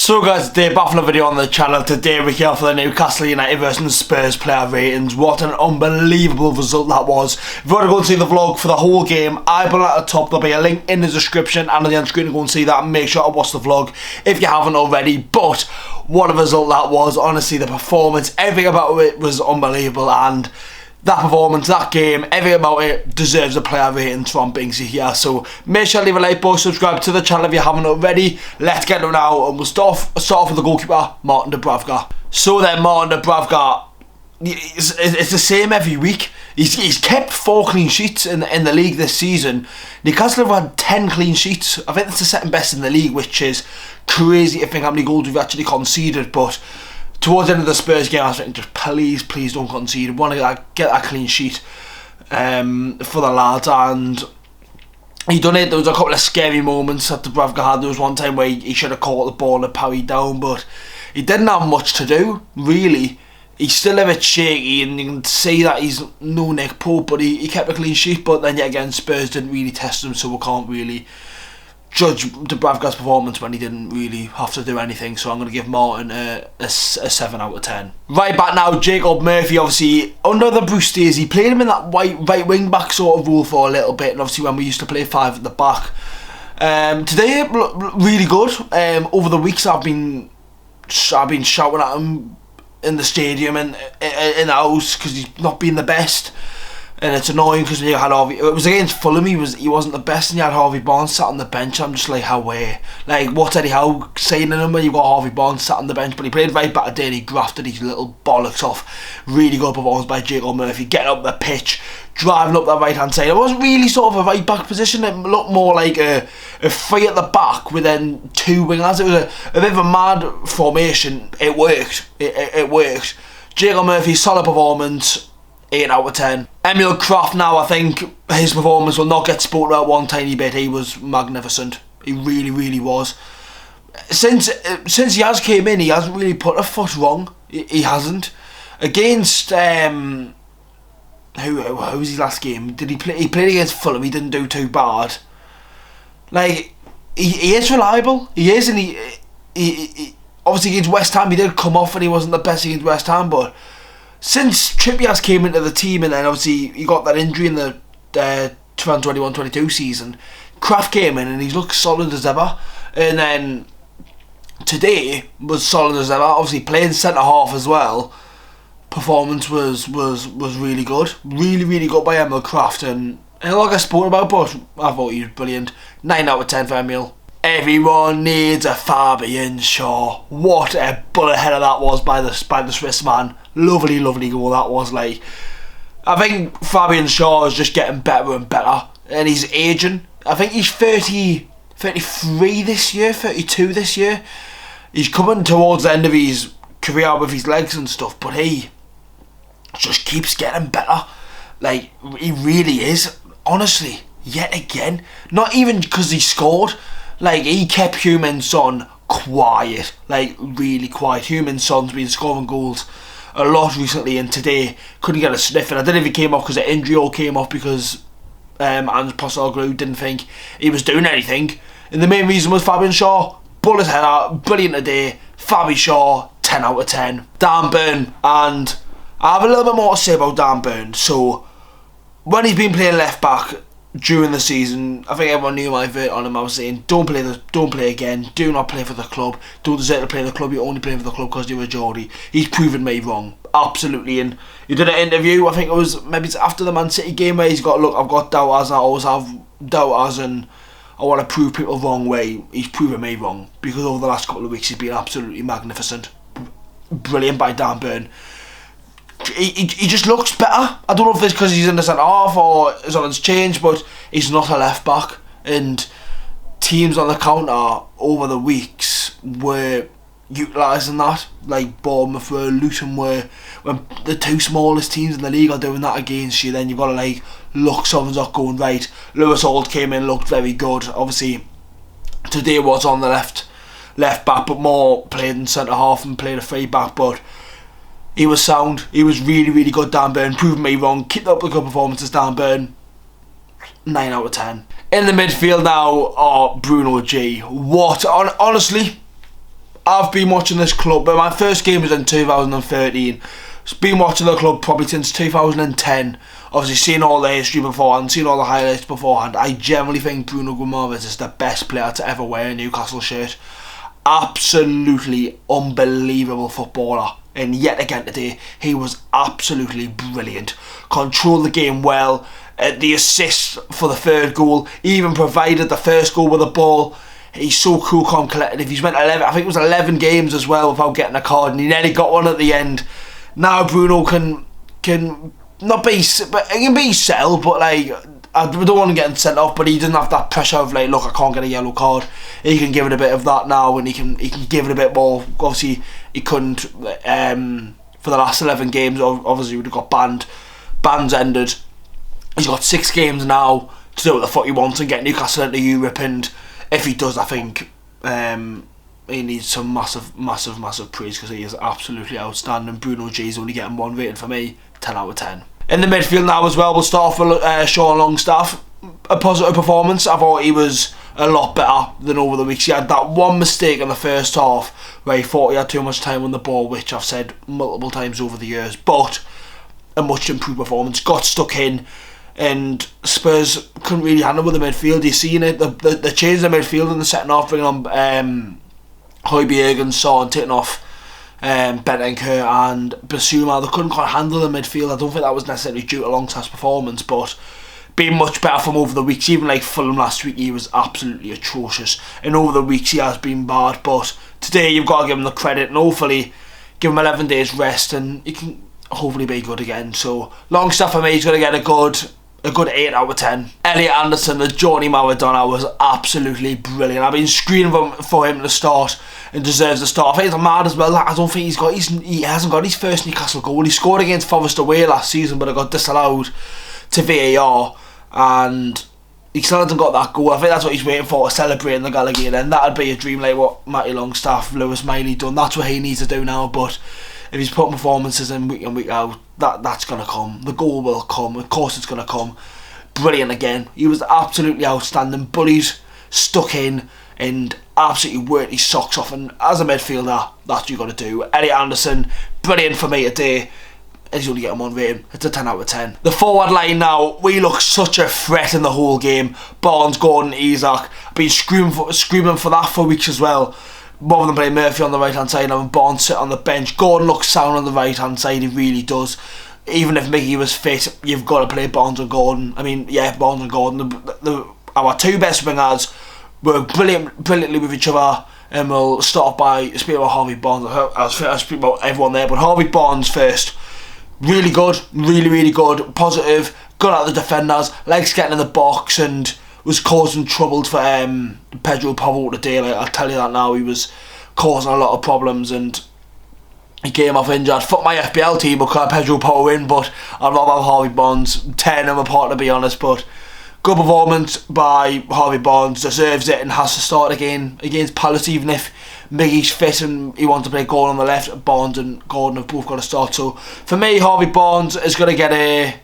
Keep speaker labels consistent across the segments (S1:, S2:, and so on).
S1: So guys, today back from a video on the channel. Today we're here for the Newcastle United versus Spurs player ratings. What an unbelievable result that was. If you want to go and see the vlog for the whole game, I put it at the top. There'll be a link in the description and on the end screen to go and see that. Make sure to watch the vlog if you haven't already. But what a result that was. Honestly, the performance, everything about it was unbelievable, and that performance, that game, everything about it deserves a player rating from Binksy here. So make sure to leave a like, both subscribe to the channel if you haven't already. Let's get it now, and we'll start off with the goalkeeper, Martin Dubravka. So then, Martin Dubravka, it's the same every week. He's kept 4 clean sheets in the league this season. Newcastle have had 10 clean sheets. I think that's the second best in the league, which is crazy to think how many goals we've actually conceded. But towards the end of the Spurs game, I was thinking, just please don't concede. I want to get that clean sheet for the lads, and he done it. There was a couple of scary moments that Dubravka had. There was one time where he should have caught the ball and parried down, but he didn't have much to do, really. He's still a bit shaky, and you can see that he's no Nick Pope, but he kept a clean sheet. But then yet again, Spurs didn't really test him, so we can't really judge Dubravka's performance when he didn't really have to do anything. So I'm going to give Martin a 7 out of 10. Right back now, Jacob Murphy, obviously under the Bruce days, he played him in that right wing back sort of role for a little bit, and obviously when we used to play 5 at the back. Today, really good. Over the weeks, I've been shouting at him in the stadium and in the house because he's not been the best. And it's annoying because when you had Harvey, it was against Fulham, he wasn't the best, and you had Harvey Barnes sat on the bench. I'm just like, what's Eddie Howe saying in him when you've got Harvey Barnes sat on the bench? But he played right back today and he grafted his little bollocks off. Really good performance by Jacob Murphy, getting up the pitch, driving up the right hand side. It wasn't really sort of a right back position, it looked more like a 3 at the back with then 2 wingers. It was a bit of a mad formation. It worked. It worked. Jacob Murphy, solid performance. 8 out of 10. Emil Kraft now, I think his performance will not get spoken about one tiny bit. He was magnificent. He really was. Since he has came in, he hasn't really put a foot wrong. He hasn't. Against who was his last game? Did he play? He played against Fulham. He didn't do too bad. Like he is reliable. He is, and he obviously against West Ham he did come off and he wasn't the best against West Ham, but since Trippier came into the team and then obviously he got that injury in the 2021-22 season, Kraft came in and he's looked solid as ever. And then today was solid as ever. Obviously playing centre half as well. Performance was really good. Really good by Emil Kraft, and like I spoke about, but I thought he was brilliant. 9 out of 10 for Emil. Everyone needs a Fabian Shaw. What a bullet header that was by the Swiss man. Lovely goal that was. Like, I think Fabian Shaw is just getting better and better, and he's aging. I think he's 33 this year, 32 this year. He's coming towards the end of his career with his legs and stuff, but he just keeps getting better. Like, he really is. Honestly, yet again, not even because he scored. Like, he kept Heung-min Son quiet, like really quiet. Heung-min Son's been scoring goals a lot recently, and today couldn't get a sniff. And I don't know if he came off because of injury or came off because Ange Postecoglou didn't think he was doing anything. And the main reason was Fabian Shaw. Bullet header, brilliant today. Fabian Shaw, 10 out of 10. Dan Burn, and I have a little bit more to say about Dan Burn. So when he's been playing left back during the season, I think everyone knew my vert on him. I was saying, don't play again, do not play for the club, don't deserve to play for the club, you're only playing for the club because you're a Geordie. He's proven me wrong, absolutely. And he did an interview, I think it was maybe after the Man City game, where he's got, look, I've got doubters, I always have doubters, and I want to prove people wrong. Way he's proven me wrong, because over the last couple of weeks he's been absolutely magnificent. Brilliant by Dan Burn. He just looks better. I don't know if it's because he's in the centre half or something's changed, but he's not a left back. And teams on the counter over the weeks were utilising that. Like Bournemouth were, Luton were. When the 2 smallest teams in the league are doing that against you, then you've got to like look, something's not going right. Lewis Holt came in, looked very good. Obviously today was on the left back, but more played in centre half and played a free back, but he was sound. He was really good, Dan Burn. Proving me wrong. Keep up the good performances, Dan Burn. 9 out of 10. In the midfield now are Bruno G. What? Honestly, I've been watching this club, but my first game was in 2013. I've been watching the club probably since 2010. Obviously, seen all the history beforehand, seen all the highlights beforehand. I generally think Bruno Guimaraes is the best player to ever wear a Newcastle shirt. Absolutely unbelievable footballer. And yet again today, he was absolutely brilliant. Controlled the game well. The assist for the third goal, even provided the first goal with the ball. He's so cool, calm, collected. He's went 11, I think it was 11 games as well without getting a card, and he nearly got one at the end. Now Bruno can not be, but he can be settled, but like, I don't want him getting sent off, but he doesn't have that pressure of like, look, I can't get a yellow card. He can give it a bit of that now, and he can give it a bit more. Obviously, he couldn't for the last 11 games. Obviously, he would have got banned. Bans ended. He's got 6 games now to do what the fuck he wants and get Newcastle into Europe, and if he does, I think he needs some massive praise, because he is absolutely outstanding. Bruno G is only getting 1 rating for me, 10 out of 10. In the midfield now as well, we'll start off with Sean Longstaff. A positive performance. I thought he was a lot better than over the weeks. He had that one mistake in the first half where he thought he had too much time on the ball, which I've said multiple times over the years, but a much improved performance. Got stuck in, and Spurs couldn't really handle with the midfield. You've seen it, the change in the midfield in the second half, bringing on Højbjerg and Son, taking off Bentancur and Basuma. They couldn't quite handle the midfield. I don't think that was necessarily due to Longstaff's performance, but being much better from over the weeks. Even like Fulham last week, he was absolutely atrocious, and over the weeks he has been bad, but today you've got to give him the credit, and hopefully give him 11 days rest and he can hopefully be good again. So Longstaff for me, he's going to get a good 8 out of 10. Elliot Anderson, the Johnny Maradona, was absolutely brilliant. I've been screaming for him to start and deserves to start. I think it's mad as well. I don't think he hasn't got his first Newcastle goal. He scored against Forest away last season, but it got disallowed to VAR, and he still hasn't got that goal. I think that's what he's waiting for, to celebrate in the Gallagher, and that'd be a dream like what Matty Longstaff, Lewis Miley done. That's what he needs to do now, but if he's putting performances in week in, week out, that's going to come. The goal will come. Of course it's going to come. Brilliant again. He was absolutely outstanding. Bullies, stuck in, and absolutely worked his socks off. And as a midfielder, that's what you've got to do. Elliot Anderson, brilliant for me today. He's only getting 1 rating. It's a 10 out of 10. The forward line now, we look such a threat in the whole game. Barnes, Gordon, Isak. I've been screaming for that for weeks as well. Rather than play Murphy on the right hand side and Barnes sit on the bench. Gordon looks sound on the right hand side, he really does. Even if Mickey was fit, you've got to play Barnes and Gordon. I mean, yeah, Barnes and Gordon, our 2 best wingers work brilliantly with each other. And we'll start by speaking about Harvey Barnes. I'll speak about everyone there, but Harvey Barnes first. Really good, really good, positive, good at the defenders, likes getting in the box, and was causing trouble for Pedro Porro today. Like, I'll tell you that now, he was causing a lot of problems, and he came off injured. Fuck my FPL team because Pedro Porro in, but I'd rather have Harvey Barnes, tearing him apart to be honest. But good performance by Harvey Barnes, deserves it, and has to start again against Palace. Even if Miggy's fit and he wants to play Gordon on the left, Barnes and Gordon have both got to start. So for me, Harvey Barnes is going to get an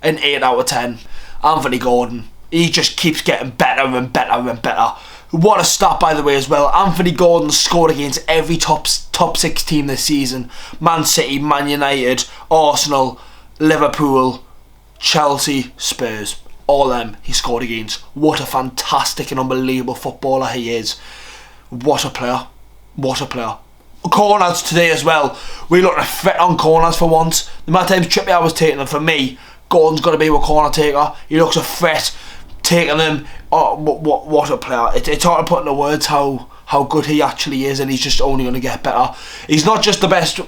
S1: 8 out of 10. Anthony Gordon, he just keeps getting better and better and better. What a stat, by the way, as well. Anthony Gordon scored against every top 6 team this season. Man City, Man United, Arsenal, Liverpool, Chelsea, Spurs. All them he scored against. What a fantastic and unbelievable footballer he is. What a player. What a player. Corners today as well. We looked a threat on corners for once. The amount of times Trippier was taking them, for me, Gordon's got to be a corner taker. He looks a threat, taking them. Oh, what a player. It's hard to put into words how good he actually is, and he's just only going to get better. He's not just the best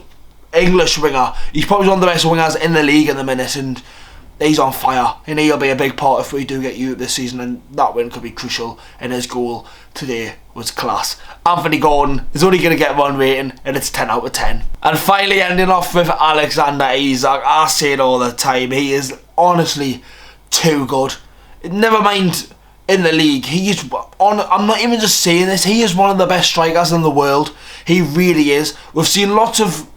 S1: English winger. He's probably one of the best wingers in the league in the minute, and he's on fire, and he'll be a big part if we do get Europe this season, and that win could be crucial, and his goal today was class. Anthony Gordon is only going to get 1 rating, and it's 10 out of 10. And finally ending off with Alexander Isak. I say it all the time, he is honestly too good. Never mind in the league, I'm not even just saying this, he is one of the best strikers in the world. He really is. We've seen lots of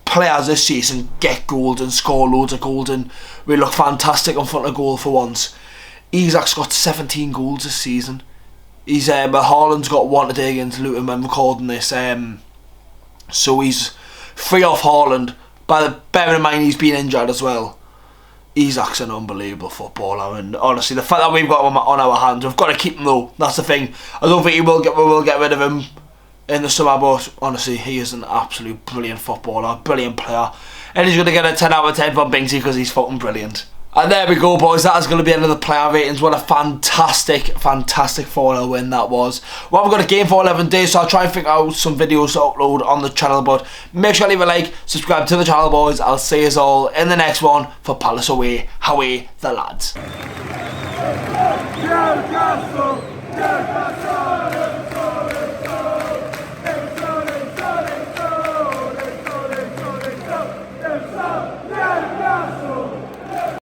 S1: players this season get goals and score loads of goals, and we look fantastic in front of goal for once. Isak's got 17 goals this season. He's Haaland's got one today against Luton when recording this. So he's free off Haaland. Bearing in mind he's been injured as well. He's actually an unbelievable footballer, and honestly, the fact that we've got him on our hands, we've got to keep him though. That's the thing. I don't think we will get rid of him in the summer, but honestly, he is an absolute brilliant footballer, brilliant player, and he's going to get a 10 out of 10 from Binksy because he's fucking brilliant. And there we go, boys. That is going to be another player ratings. What a fantastic 4-0 win that was. Well, we've got a game for 11 days, so I'll try and figure out some videos to upload on the channel. But make sure to leave a like, subscribe to the channel, boys. I'll see you all in the next one for Palace away. Away the lads. Newcastle!